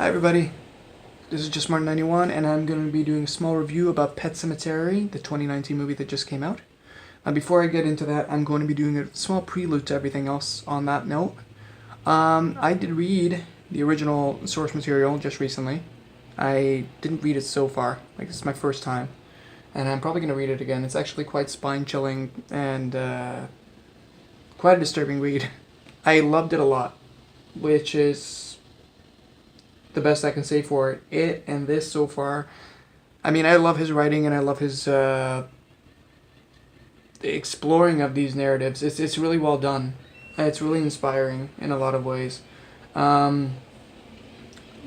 Hi everybody, this is just Martin91 and I'm going to be doing a small review about Pet Sematary, the 2019 movie that just came out. Now before I get into that, I'm going to be doing a small prelude to everything else on that note. I did read the original source material just recently. I didn't read it so far, like this is my first time. And I'm probably going to read it again. It's actually quite spine-chilling and quite a disturbing read. I loved it a lot, which is the best I can say for it. It and this so far. I mean, I love his writing and I love his exploring of these narratives. It's really well done. It's really inspiring in a lot of ways. But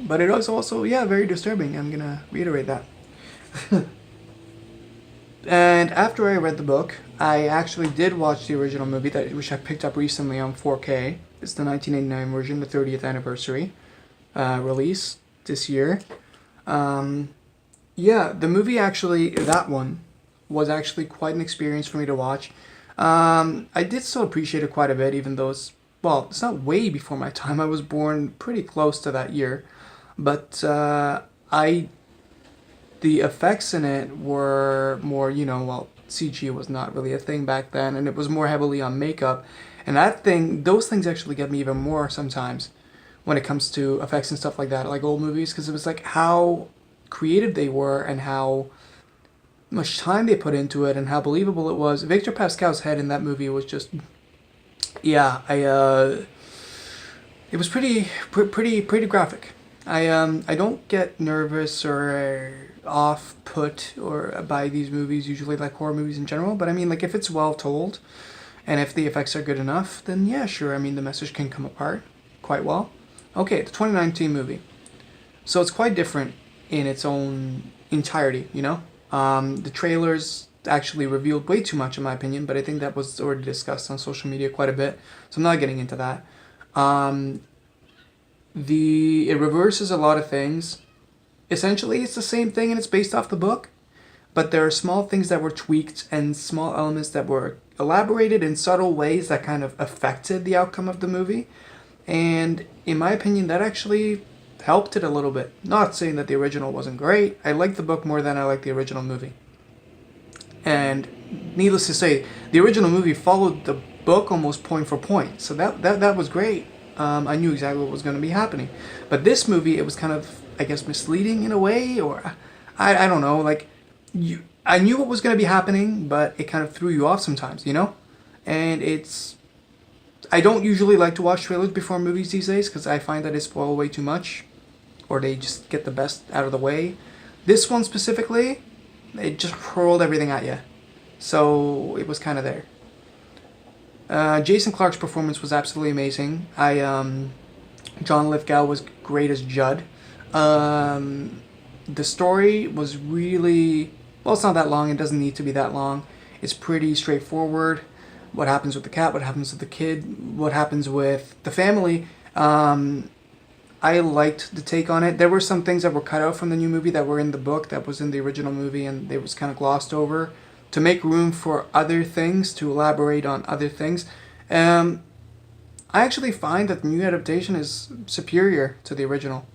it is also, yeah, very disturbing. I'm gonna reiterate that. And after I read the book, I actually did watch the original movie, which I picked up recently on 4K. It's the 1989 version, the 30th anniversary release this year. Yeah, the movie actually, that one, was actually quite an experience for me to watch. I did still appreciate it quite a bit, even though it's not way before my time. I was born pretty close to that year. But the effects in it were more, CG was not really a thing back then, and it was more heavily on makeup. And those things actually get me even more sometimes when it comes to effects and stuff like that, like old movies, because it was like how creative they were and how much time they put into it and how believable it was. Victor Pascal's head in that movie was just, yeah, it was pretty graphic. I don't get nervous or off put or by these movies usually, like horror movies in general, but I mean, like, if it's well told and if the effects are good enough, then yeah, sure, I mean, the message can come apart quite well. Okay, the 2019 movie, so it's quite different in its own entirety, the trailers actually revealed way too much in my opinion, but I think that was already discussed on social media quite a bit, so I'm not getting into that. It reverses a lot of things. Essentially, it's the same thing and it's based off the book, but there are small things that were tweaked and small elements that were elaborated in subtle ways that kind of affected the outcome of the movie. And in my opinion, that actually helped it a little bit. Not saying that the original wasn't great. I like the book more than I like the original movie. And needless to say, the original movie followed the book almost point for point. So that was great. I knew exactly what was going to be happening. But this movie, it was kind of, I guess, misleading in a way, or I don't know, like, I knew what was going to be happening, but it kind of threw you off sometimes, And I don't usually like to watch trailers before movies these days because I find that they spoil way too much, or they just get the best out of the way. This one specifically, it just hurled everything at you, so it was kind of there. Jason Clarke's performance was absolutely amazing. John Lithgow was great as Judd. The story was really, well, it's not that long. It doesn't need to be that long. It's pretty straightforward. What happens with the cat, what happens with the kid, what happens with the family. I liked the take on it. There were some things that were cut out from the new movie that were in the book that was in the original movie, and they was kind of glossed over to make room for other things, to elaborate on other things. I actually find that the new adaptation is superior to the original,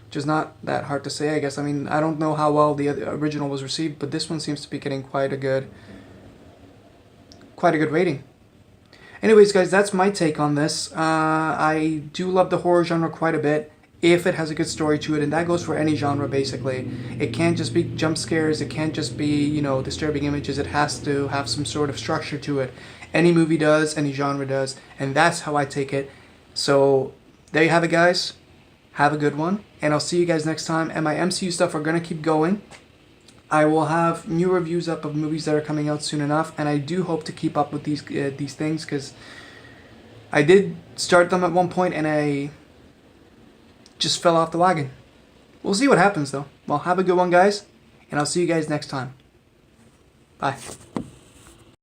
which is not that hard to say, I guess. I mean, I don't know how well the original was received, but this one seems to be getting quite a good rating. Anyways, guys, that's my take on this. I do love the horror genre quite a bit if it has a good story to it, and that goes for any genre, basically. It can't just be jump scares, it can't just be, disturbing images. It has to have some sort of structure to it. Any movie does, any genre does, and that's how I take it. So, there you have it, guys. Have a good one, and I'll see you guys next time, and my MCU stuff are going to keep going. I will have new reviews up of movies that are coming out soon enough, and I do hope to keep up with these things, because I did start them at one point and I just fell off the wagon. We'll see what happens though. Well, have a good one, guys, and I'll see you guys next time. Bye.